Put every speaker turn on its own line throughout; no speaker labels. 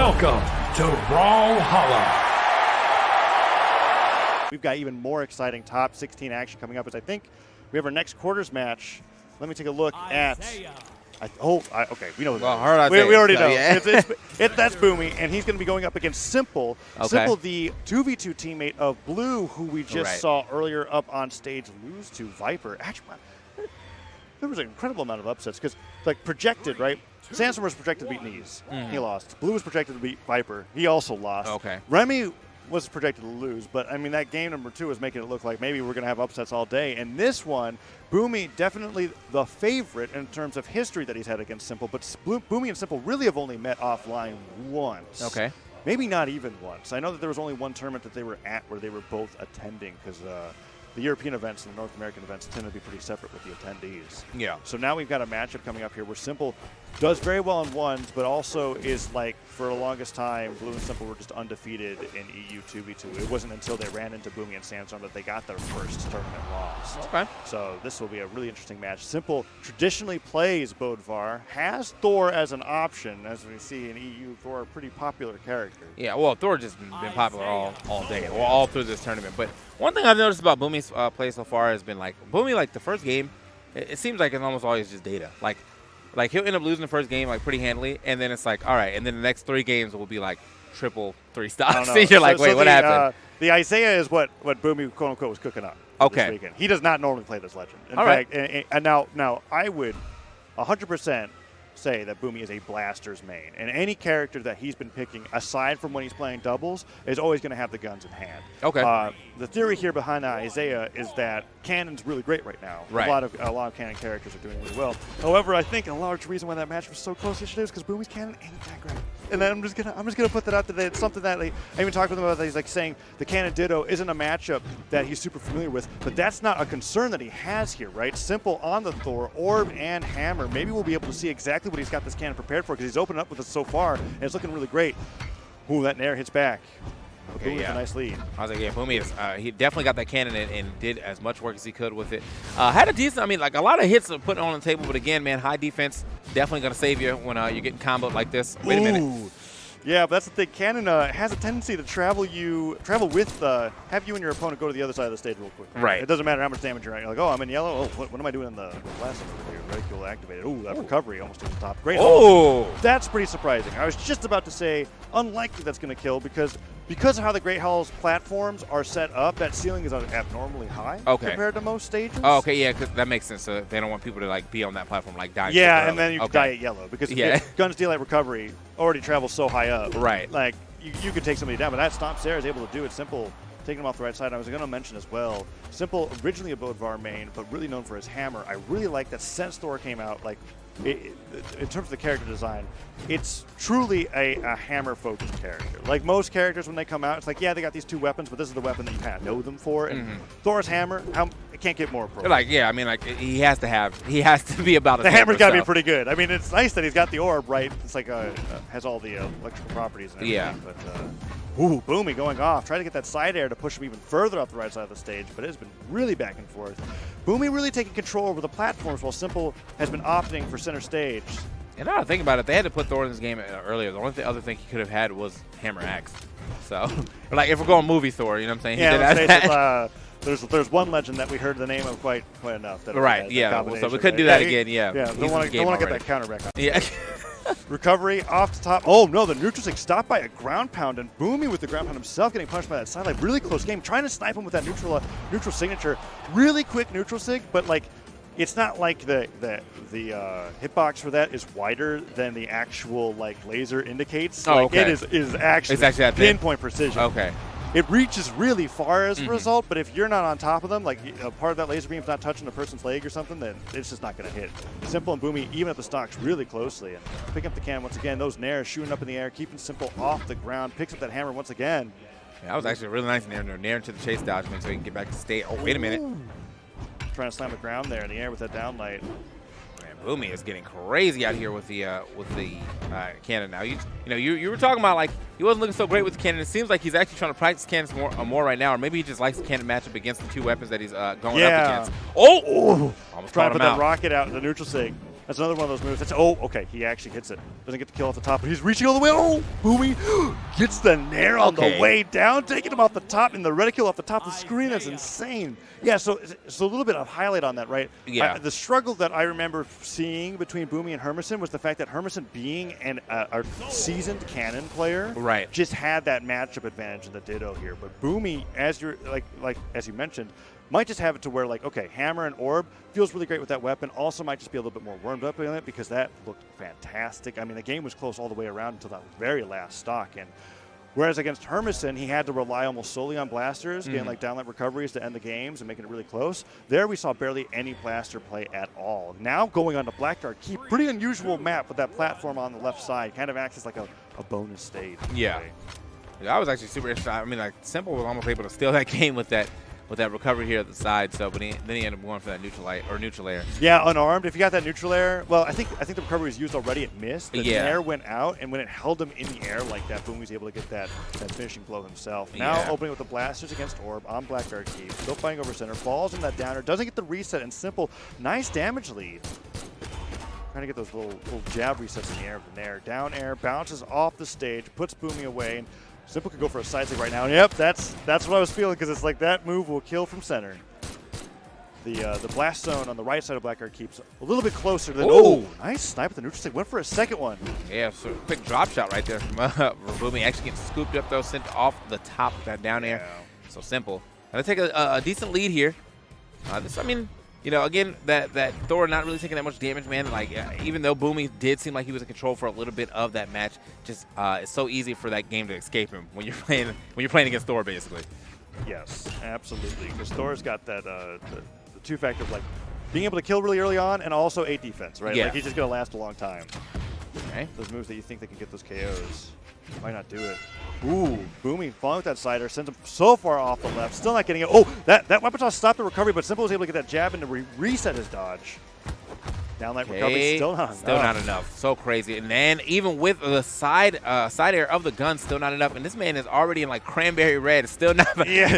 Welcome to Brawlhalla.
We've got even more exciting top 16 action coming up as I think we have our next quarters match. Let me take a look at. Okay, we know.
Well,
we already know.
Yeah.
That's Boomie, and he's going to be going up against Simple.
Okay.
Simple, the 2v2 teammate of Blue, who we just saw earlier up on stage lose to Viper. Actually, there was an incredible amount of upsets because, like, projected, right? Sandstorm was projected to beat Knees. He lost. Blue was projected to beat Viper. He also lost.
Okay.
Remy was projected to lose, but I mean that game number 2 is making it look like maybe we're going to have upsets all day. And this one, Boomie definitely the favorite in terms of history that he's had against Simple, but Boomie and Simple really have only met offline once.
Okay.
Maybe not even once. I know that there was only one tournament that they were at where they were both attending because the European events and the North American events tend to be pretty separate with the attendees.
Yeah.
So now we've got a matchup coming up here where Simple does very well in ones, but also is like, for the longest time, Blue and Simple were just undefeated in EU 2v2. It wasn't until they ran into Boomie and Sandstorm that they got their first tournament loss.
Okay.
So this will be a really interesting match. Simple traditionally plays BOUT, has Thor as an option. As we see in EU, Thor a pretty popular character.
Yeah, well, Thor just been popular all day, well, all through this tournament. But one thing I've noticed about Boomie's play so far has been, like, Boomie, like, the first game, it seems like it's almost always just data. Like he'll end up losing the first game, like, pretty handily, and then it's like, all right, and then the next 3 games will be, like, triple 3 stocks. And you're like, wait, what happened?
The Isaiah is what Boomie, quote-unquote, was cooking up this weekend. He does not normally play this legend. In fact, and now I would 100% say that Boomie is a Blasters main, and any character that he's been picking, aside from when he's playing doubles, is always going to have the guns in hand.
Okay.
The theory here behind the Isaiah is that Cannon's really great right now.
Right.
A lot of Cannon characters are doing really well. However, I think a large reason why that match was so close yesterday is because Boomie's Cannon ain't that great. And then I'm just gonna put that out there. It's something that, like, I even talked with him about that. He's like saying the Cannon Ditto isn't a matchup that he's super familiar with, but that's not a concern that he has here, right? Simple on the Thor, Orb, and Hammer. Maybe we'll be able to see exactly what he's got this Cannon prepared for because he's opened up with it so far, and it's looking really great. Ooh, that Nair hits back. Okay, yeah. A nice lead.
I was like, yeah, Boomie is, he definitely got that cannon and did as much work as he could with it. Had a decent, I mean, like, a lot of hits are put on the table, but again, man, high defense definitely going to save you when you're getting comboed like this. Wait a minute.
Yeah, but that's the thing. Cannon has a tendency to have you and your opponent go to the other side of the stage real quick.
Right.
It doesn't matter how much damage you're at. You're like, oh, I'm in yellow. Oh, what am I doing in the blast over here? Ridicule activated. Ooh, that recovery almost to the top. Great.
Oh,
that's pretty surprising. I was just about to say unlikely that's going to kill because of how the Great Hall's platforms are set up, that ceiling is abnormally high compared to most stages.
Oh, okay, yeah, cause that makes sense. So they don't want people to, like, be on that platform, like, dying.
Yeah, and then you die at yellow because Guns Deal at recovery already travels so high up.
Right.
Like, you could take somebody down, but that stomp there is able to do it. Simple taking him off the right side. I was going to mention as well, Simple, originally a BOUT main, but really known for his hammer. I really like that since Thor came out, like, in terms of the character design, it's truly a hammer-focused character. Like most characters, when they come out, it's like, yeah, they got these 2 weapons, but this is the weapon that you kind of know them for. And Thor's hammer, it can't get more appropriate.
Like, yeah, I mean, like, he has to be about it.
The hammer's got to be pretty good. I mean, it's nice that he's got the orb, right? It's like has all the electrical properties and everything.
Yeah.
But ooh, Boomie going off. Trying to get that side air to push him even further off the right side of the stage, but it has been really back and forth. Boomie really taking control over the platforms while Simple has been opting for center stage.
And now I think about it, they had to put Thor in this game earlier. The only other thing he could have had was Hammer Axe. So, like, if we're going movie Thor, you know what I'm saying?
Yeah, there's one legend that we heard the name of quite enough. That
right, yeah. So we couldn't do that again,
Yeah, don't want to get that counter back on.
Yeah.
Recovery off the top. Oh, no, the neutral sig stopped by a ground pound, and Boomie with the ground pound himself getting punished by that sidelight. Really close game. Trying to snipe him with that neutral signature. Really quick neutral sig, but, like, it's not like the hitbox for that is wider than the actual, like, laser indicates.
Oh,
like,
okay.
It is actually
that
pinpoint precision.
Okay.
It reaches really far as a result, but if you're not on top of them, like a part of that laser beam's not touching a person's leg or something, then it's just not going to hit. Simple and Boomie even at the stocks really closely. And picking up the cannon once again. Those Nairs shooting up in the air, keeping Simple off the ground. Picks up that hammer once again.
Yeah, that was actually really nice Nair into the chase dodge so he can get back to state. Oh, wait a minute.
Trying to slam the ground there in the air with that downlight.
Boomie is getting crazy out here with the cannon now. You were talking about, like, he wasn't looking so great with the cannon. It seems like he's actually trying to practice cannons more right now, or maybe he just likes the cannon matchup against the 2 weapons that he's going up against. Oh!
Almost trying to put that rocket out in the neutral sig. That's another one of those moves. That's, oh, okay, he actually hits it. Doesn't get the kill off the top, but he's reaching all the way. Oh, Boomie gets the nair on the way down, taking him off the top, and the reticule off the top of the screen. That's insane. Yeah, so a little bit of highlight on that, right?
Yeah.
The struggle that I remember seeing between Boomie and Hermanson was the fact that Hermanson, being a seasoned cannon player,
right,
just had that matchup advantage in the Ditto here. But Boomie, as you're like as you mentioned, might just have it to where, like, okay, Hammer and Orb feels really great with that weapon. Also might just be a little bit more warmed up in it because that looked fantastic. I mean, the game was close all the way around until that very last stock. And whereas against Hermanson, he had to rely almost solely on blasters, getting like downlight recoveries to end the games and making it really close. There we saw barely any blaster play at all. Now going on to Blackguard Keep, pretty unusual map with that platform on the left side. Kind of acts as like a bonus stage.
Yeah. I was actually super interested. I mean, like, Simple was almost able to steal that game with that recovery here at the side. So, but then he ended up going for that neutral layer.
Yeah, unarmed. If you got that neutral layer, well, I think the recovery was used already. It missed. The air went out, and when it held him in the air like that, Boomie was able to get that finishing blow himself. Now opening with the blasters against Orb on Blackguard Keep. Still fighting over center. Falls in that downer. Doesn't get the reset, and Simple, nice damage lead. Trying to get those little jab resets in the air with the nair. Down air, bounces off the stage, puts Boomie away, and Simple could go for a side stick right now. And yep, that's what I was feeling, because it's like that move will kill from center. The blast zone on the right side of Blackguard keeps a little bit closer than. Oh, nice snipe at the neutral stick. Went for a second one.
Yeah, so quick drop shot right there from Boomie. Actually getting scooped up though, sent off the top of that down air. So Simple. Gonna take a decent lead here. I mean, you know, again, that Thor not really taking that much damage, man. Like, even though Boomie did seem like he was in control for a little bit of that match, just it's so easy for that game to escape him when you're playing against Thor, basically.
Yes, absolutely. Because Thor's got that the two factors, like being able to kill really early on and also 8 defense, right?
Yeah.
Like, he's just gonna last a long time.
Okay.
Those moves that you think they can get those KOs might not do it. Ooh, Boomie falling with that sider, sends him so far off the left, still not getting it. Oh, that weapon toss stopped the recovery, but Simple was able to get that jab and to reset his dodge. Downlight recovery, still not enough.
Still not enough. So crazy. And then even with the side air of the gun, still not enough. And this man is already in like cranberry red. Still not.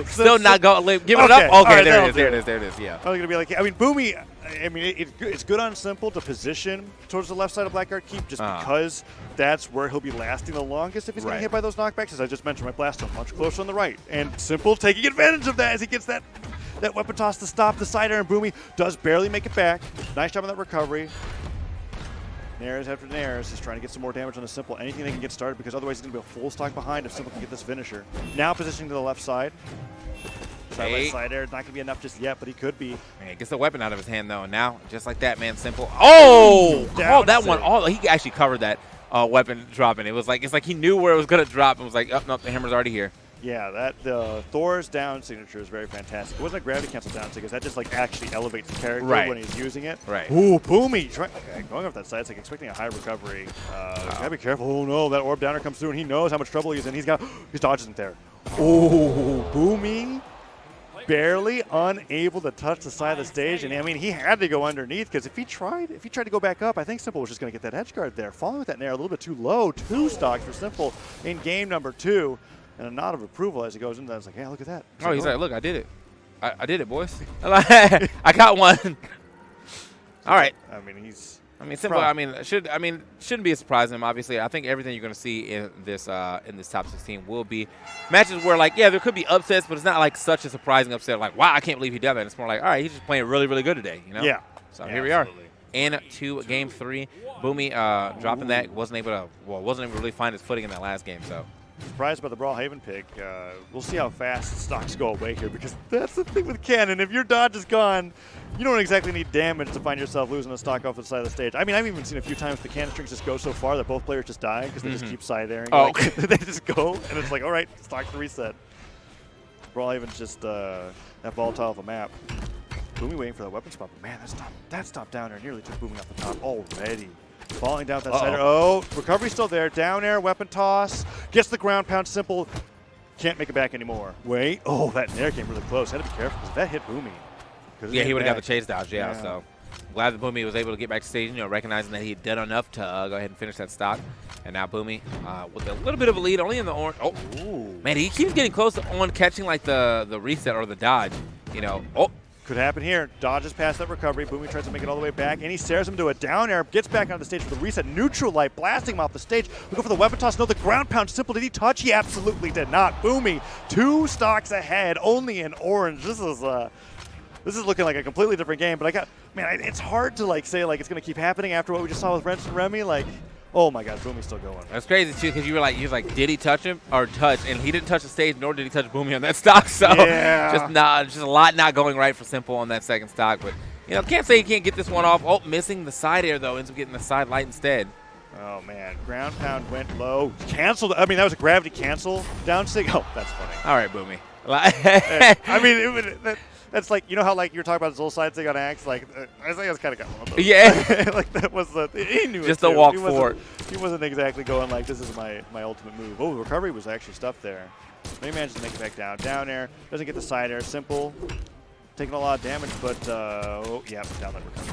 Still not going. Give it up. Okay, right, there it is. Yeah.
I was gonna be like, I mean, Boomie. I mean, it's good on Simple to position towards the left side of Blackguard Keep, just because that's where he'll be lasting the longest if he's getting hit by those knockbacks. As I just mentioned, my blast zone much closer on the right, and Simple taking advantage of that as he gets that weapon toss to stop the side air, and Boomie does barely make it back. Nice job on that recovery. Nairs after Nairs is trying to get some more damage on the Simple. Anything they can get started, because otherwise he's going to be a full stock behind if Simple can get this finisher. Now positioning to the left side. Side air, not going to be enough just yet, but he could be.
Man, gets the weapon out of his hand, though, and now, just like that, man, Simple. Oh, that one. He actually covered that weapon dropping. It's like he knew where it was going to drop and was like, oh, no, the hammer's already here.
Yeah, that Thor's down signature is very fantastic. It wasn't a gravity cancel down signature, because that just like actually elevates the character when he's using it.
Right.
Ooh, Boomie going off that side, it's like expecting a high recovery. Gotta be careful. Oh no, that orb downer comes through, and he knows how much trouble he's in. His dodge isn't there. Oh, Boomie barely unable to touch the side of the stage, and I mean he had to go underneath, because if he tried to go back up, I think Simple was just going to get that edge guard there. Falling with that nair a little bit too low. 2 stocks for Simple in game number 2. And a nod of approval as he goes into that. It's like, yeah, look at that.
He's like, look, I did it. I did it, boys. I got one. All right. Simple. Shouldn't be a surprise to him. Obviously, I think everything you're going to see in this top 16 will be matches where, like, yeah, there could be upsets, but it's not like such a surprising upset. Like, wow, I can't believe he did that. It's more like, all right, he's just playing really, really good today. You know?
Yeah.
So here we are. Into game 3. Boomie dropping that. Wasn't able to really find his footing in that last game. So.
Surprised by the Brawlhaven pick. We'll see how fast stocks go away here, because that's the thing with Cannon. If your dodge is gone, you don't exactly need damage to find yourself losing a stock off the side of the stage. I mean, I've even seen a few times the Cannon strings just go so far that both players just die because they just keep side airing.
Oh,
they just go, and it's like, all right, stock to reset. Brawlhaven's just that volatile of a map. Boomie waiting for that weapon spot, but man, that stop down there nearly took Boomie off the top already. Falling down that side. Oh, recovery still there. Down air, weapon toss. Gets the ground pound. Simple. Can't make it back anymore. Wait. Oh, that nair came really close. Had to be careful, because that hit Boomie.
Yeah, he would have got the chase dodge. Yeah, so glad that Boomie was able to get back to stage, recognizing that he had done enough to go ahead and finish that stock. And now Boomie with a little bit of a lead, only in the orange. Oh, man, he keeps getting close on catching like the reset or the dodge. Oh,
Could happen here. Dodges past that recovery. Boomie tries to make it all the way back, and he stares him to a down air. Gets back onto the stage with a reset. Neutral light blasting him off the stage. We go for the weapon toss. No, the ground pound. Simple. Did he touch? He absolutely did not. Boomie, 2 stocks ahead, only in orange. This is looking like a completely different game. But it's hard to say it's going to keep happening after what we just saw with Rents and Remy. Oh my God, Boomie's still going.
That's crazy too, because you were like, did he touch him or touch? And he didn't touch the stage, nor did he touch Boomie on that stock. So
yeah.
just a lot not going right for Simple on that second stock. But can't say he can't get this one off. Oh, missing the side air though, ends up getting the side light instead.
Oh man, ground pound went low, canceled. That was a gravity cancel down sig. Oh, that's funny.
All right, Boomie.
That's you know how you were talking about his little side thing on Axe. I think that's kind of got one of those.
Yeah.
That was he knew
just
it
a
too.
walk forward.
He wasn't exactly going this is my ultimate move. Oh, the recovery was actually stuffed there. But he managed to make it back down. Down air, doesn't get the side air. Simple, taking a lot of damage, but down that recovery.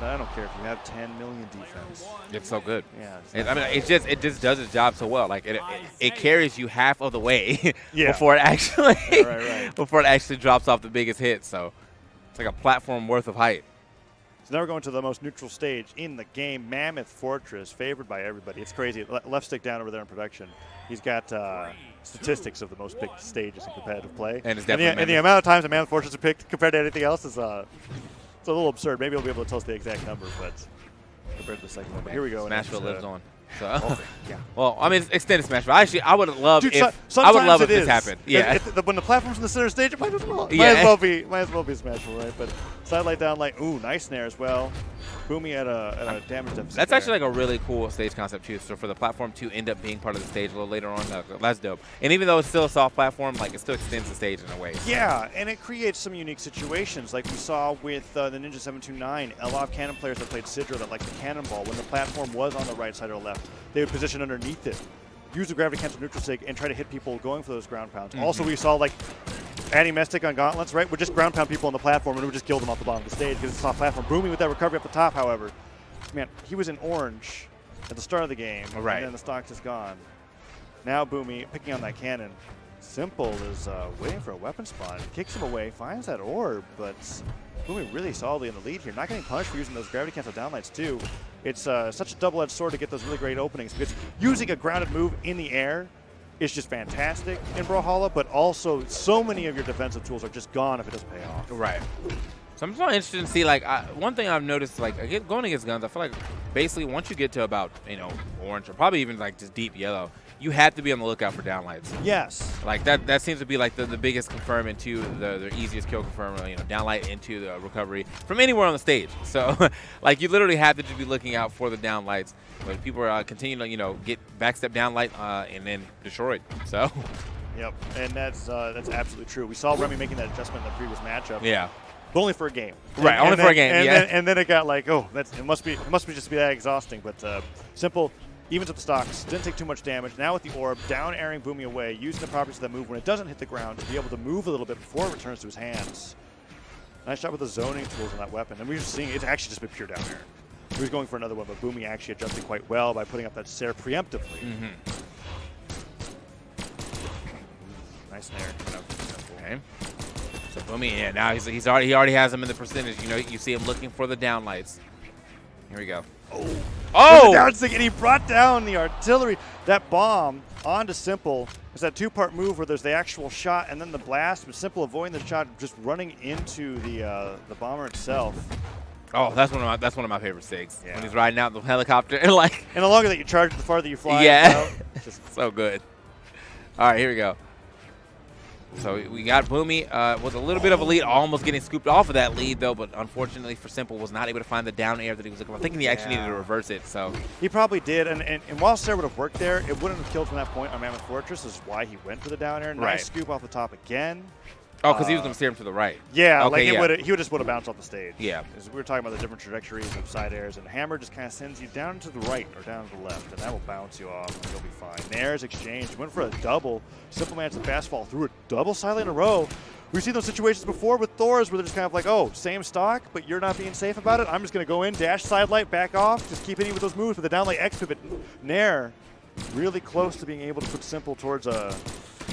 I don't care if you have 10 million defense.
It's so good.
Yeah.
It just does its job so well. It carries you half of the way
yeah.
before it actually
right.
before it actually drops off the biggest hit. So it's like a platform worth of height.
So now we're going to the most neutral stage in the game, Mammoth Fortress, favored by everybody. It's crazy. Left stick down over there in production. He's got statistics of the most picked stages in competitive play.
And it's definitely
and the amount of times a Mammoth Fortress is picked compared to anything else is it's a little absurd. Maybe he'll be able to tell us the exact number, but compared to the second one. But here we go.
Smashville lives on. So,
yeah.
Well, it's extended Smashville. Actually, I would love
Dude,
if this happened. Yeah.
When the platform's in the center stage, it might as well.
Yeah.
Might as well be Smashville, right? But side light down light. Ooh, nice snare as well. Boomie at a damage deficit.
That's
there.
actually a really cool stage concept too. So for the platform to end up being part of the stage a little later on, that's dope. And even though it's still a soft platform, it still extends the stage in a way.
Yeah, and it creates some unique situations, like we saw with the Ninja 729. LOF cannon players that played Sidra that liked the cannonball. When the platform was on the right side or left, they would position underneath it, use the gravity cancel neutral sig, and try to hit people going for those ground pounds.
Mm-hmm.
Also, we saw Annie Mestic on Gauntlets, right? Would just ground pound people on the platform and would just kill them off the bottom of the stage because it's a soft platform. Boomie with that recovery up the top, however. Man, he was in orange at the start of the game,
right.
And then the stock is gone. Now Boomie picking on that cannon. Simple is waiting for a weapon spawn. Kicks him away, finds that orb, but Boomie really solidly in the lead here. Not getting punished for using those gravity cancel downlights too. It's such a double-edged sword to get those really great openings because using a grounded move in the air is just fantastic in Brawlhalla, but also so many of your defensive tools are just gone if it doesn't pay off.
Right. So I'm just interested to see, one thing I've noticed, going against guns, I feel like basically once you get to about, orange or probably even just deep yellow, you have to be on the lookout for downlights.
Yes.
That seems to be the biggest confirm into the easiest kill confirm, downlight into the recovery from anywhere on the stage. So, you literally have to just be looking out for the downlights. But people are continuing to, get backstep downlight and then destroyed. So.
Yep, and that's absolutely true. We saw Remy making that adjustment in the previous matchup.
Yeah.
But only for a game.
Right, only for a game, yeah.
And then it got it must be just be that exhausting. But Simple evens up the stocks, didn't take too much damage. Now with the orb, down airing Boomie away, using the properties of that move when it doesn't hit the ground to be able to move a little bit before it returns to his hands. Nice shot with the zoning tools on that weapon. And we're just seeing it's actually just been pure down air. He was going for another one, but Boomie actually adjusted quite well by putting up that snare preemptively.
Mm-hmm.
Nice snare coming out from Simple.
Okay. So Boomie, now he already has him in the percentage. You see him looking for the downlights. Here we go.
Oh! Down stick, and he brought down the artillery. That bomb onto Simple is that two-part move where there's the actual shot and then the blast, but Simple avoiding the shot, just running into the bomber itself.
Oh, that's one of my favorite SIGs.
Yeah.
When he's riding out the helicopter and
And the longer that you charge, the farther you fly.
Yeah. Just so good. All right, here we go. So we got Boomie with a little bit of a lead, almost getting scooped off of that lead, though, but unfortunately for Simple, was not able to find the down air that he was looking for. I think he actually needed to reverse it. So
he probably did, and while Sarah would have worked there, it wouldn't have killed from that point on Mammoth Fortress, is why he went for the down air. Nice scoop off the top again.
Oh, because he was going to steer him to the right.
Yeah, okay, he just would have bounced off the stage.
Yeah.
We were talking about the different trajectories of side airs, and Hammer just kind of sends you down to the right or down to the left, and that will bounce you off, and you'll be fine. Nair's exchange, went for a double. Simple managed to fast fall through a double side lane in a row. We've seen those situations before with Thor's where they're just kind of like, oh, same stock, but you're not being safe about it. I'm just going to go in, dash side light, back off, just keep hitting with those moves with the down light X pivot. Nair really close to being able to put Simple towards a...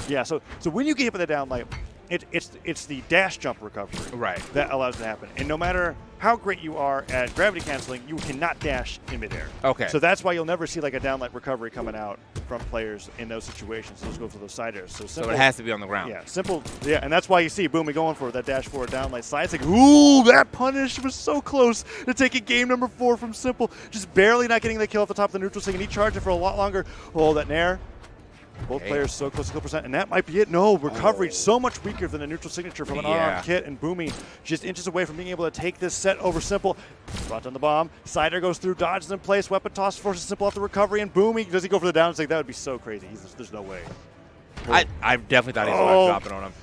Yeah, so when you get hit with the down light, it's the dash jump recovery
Right.
that allows it to happen. And no matter how great you are at gravity canceling, you cannot dash in midair.
Okay.
So that's why you'll never see like a downlight recovery coming out from players in those situations. Those go for those side airs. So Simple,
So it has to be on the ground.
yeah, Simple. Yeah, and that's why you see Boomie going for that dash forward downlight side. It's like, ooh, that punish was so close to taking game number 4 from Simple. Just barely not getting the kill off the top of the neutral sig, and he charged it for a lot longer. Oh, that nair. Both players so close to kill percent, and that might be it. No, recovery so much weaker than a neutral signature from an unarmed Kit, and Boomie just inches away from being able to take this set over Simple. Brought down the bomb. Sider goes through, dodges in place. Weapon toss forces Simple off the recovery, and Boomie, does he go for the down? It's like, that would be so crazy. There's no way.
I definitely thought he was about to drop it on him.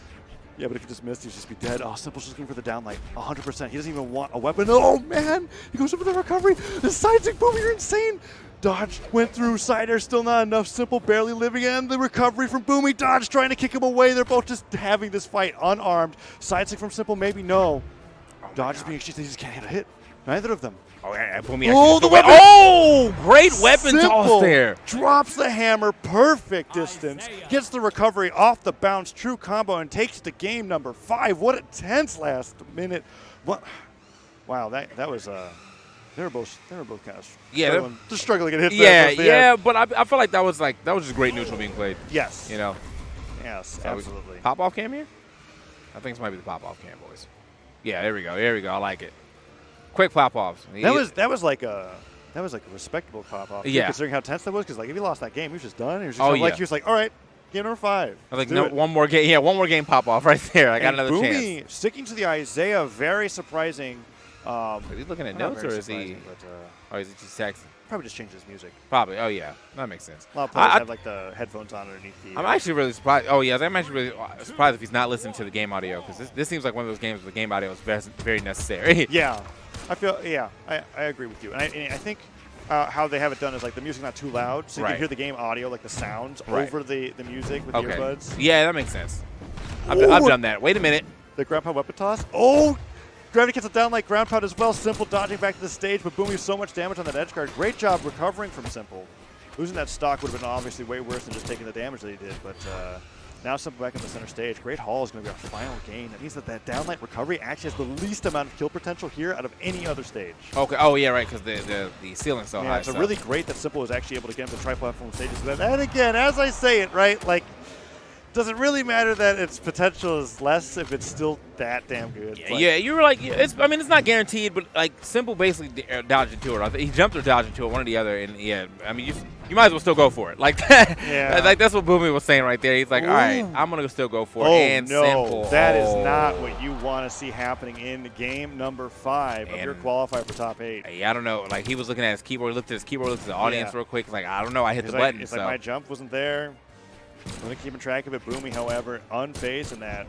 Yeah, but if he just missed, he'd just be dead. Oh, Simple's just going for the downlight. 100%. He doesn't even want a weapon. Oh, man. He goes in for the recovery. The side stick, Boomie, you're insane. Dodge went through. Sider still not enough. Simple barely living, and the recovery from Boomie. Dodge trying to kick him away. They're both just having this fight unarmed. Side stick from Simple, maybe no. Dodge is being exchanged. They just can't hit a hit. Neither of them.
Oh, yeah, Boomie
Oh, the weapon!
Oh, great weapon
Simple
toss there.
drops the hammer, perfect distance, gets the recovery off the bounce, true combo, and takes it to game number 5. What a tense last minute! What? Wow, that was they were both kind of just struggling to hit.
Yeah, but I feel like that was just great neutral being played.
Yes.
You know.
Yes,
So
absolutely.
Pop off cam here? I think this might be the pop off cam, boys. Yeah, there we go. There we go. I like it. Quick pop offs.
That was like a respectable pop off.
Yeah.
Considering how tense that was, because like if he lost that game, he was just done. He was just he was like, all right, game number 5.
I was like, no, one more game. Yeah, one more game pop off right there. I got another
Boomie
chance.
sticking to the Isaiah, very surprising.
Is he looking at notes or is he? Or is he just texting?
Probably just changed his music.
Probably. Oh yeah, that makes sense.
A lot of players have like the headphones on underneath the.
I'm actually really surprised. Oh yeah, I'm actually really surprised if he's not listening to the game audio, because this seems like one of those games where the game audio is very necessary.
Yeah, I agree with you, and I think how they have it done is like the music's not too loud, so you can hear the game audio, like the sounds over the music with the earbuds.
Yeah, that makes sense. I've done that. Wait a minute.
The ground pound weapon toss. Oh. Gravity gets it down like ground pound as well. Simple dodging back to the stage, but Boomie so much damage on that edge guard. Great job recovering from Simple. Losing that stock would have been obviously way worse than just taking the damage that he did, but now Simple back on the center stage. Great haul is going to be our final game. That means that downlight recovery actually has the least amount of kill potential here out of any other stage.
Okay. Oh yeah, right, because the ceiling's so high.
It's really great that Simple was actually able to get into the tri-platform stages. And again, as I say it, right, like, does it really matter that its potential is less if it's still that damn good?
Yeah, you were like, it's not guaranteed, but like Simple basically dodged into it. He jumped or dodged into it, one or the other, and yeah, I mean, you might as well still go for it. Like that. Yeah. Like that's what Boomie was saying right there. He's like, all right, I'm gonna still go for it. And
no,
Simple.
That is not what you want to see happening in game number 5 of your qualifier for top 8.
Yeah, I don't know. Like he was looking at his keyboard, looked at his keyboard, looked at the audience real quick. Like I don't know, I hit the button.
It's like my jump wasn't there. Really keeping track of it. Boomie, however, unfazed in that.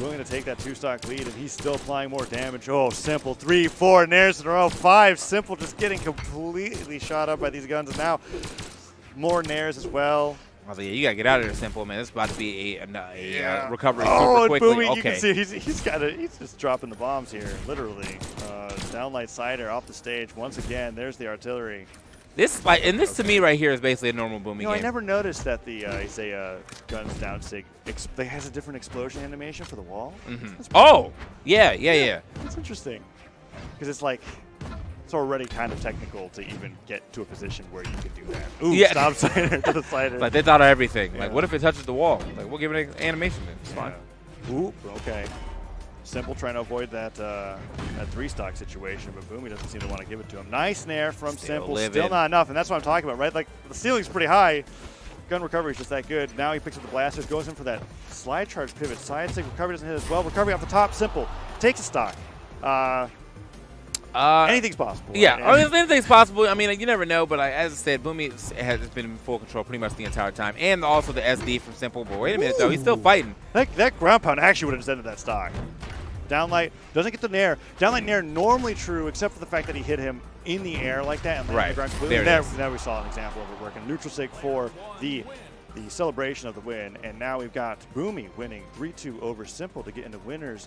Willing to take that 2-stock lead, and he's still applying more damage. Oh, Simple. 3, 4 nairs in a row. 5. Simple just getting completely shot up by these guns, and now more nairs as well.
I was like, yeah, you got to get out of there, Simple, man. This is about to be a recovery super quickly.
Boomie, you can see he's just dropping the bombs here, literally. Downlight Sider off the stage. Once again, there's the artillery.
This to me right here is basically a normal Boomie game.
I never noticed that the Isaiah guns down sig has a different explosion animation for the wall.
Oh, yeah.
That's interesting because it's like it's already kind of technical to even get to a position where you can do that. Ooh, stop Sider to the Sider.
Like they thought of everything. Like what if it touches the wall? Like we'll give it an animation. It's fine.
Ooh, okay. Simple trying to avoid that 3-stock situation, but Boomie doesn't seem to want to give it to him. Nice nair from Simple. Still not enough, and that's what I'm talking about, right? Like, the ceiling's pretty high. Gun recovery is just that good. Now he picks up the blasters, goes in for that slide charge pivot. Side stick recovery doesn't hit as well. Recovery off the top, Simple. Takes a stock. Anything's possible.
Yeah, anything's possible. I mean, you never know, but as I said, Boomie has been in full control pretty much the entire time. And also the SD from Simple. But wait a minute, though. He's still fighting.
That ground pound actually would have just ended that stock. Downlight doesn't get the nair. Downlight nair normally true, except for the fact that he hit him in the air like that and landed the ground completely. Now we saw an example of it working. Neutral sig for the celebration of the win, and now we've got Boomie winning 3-2 over Simple to get into winners.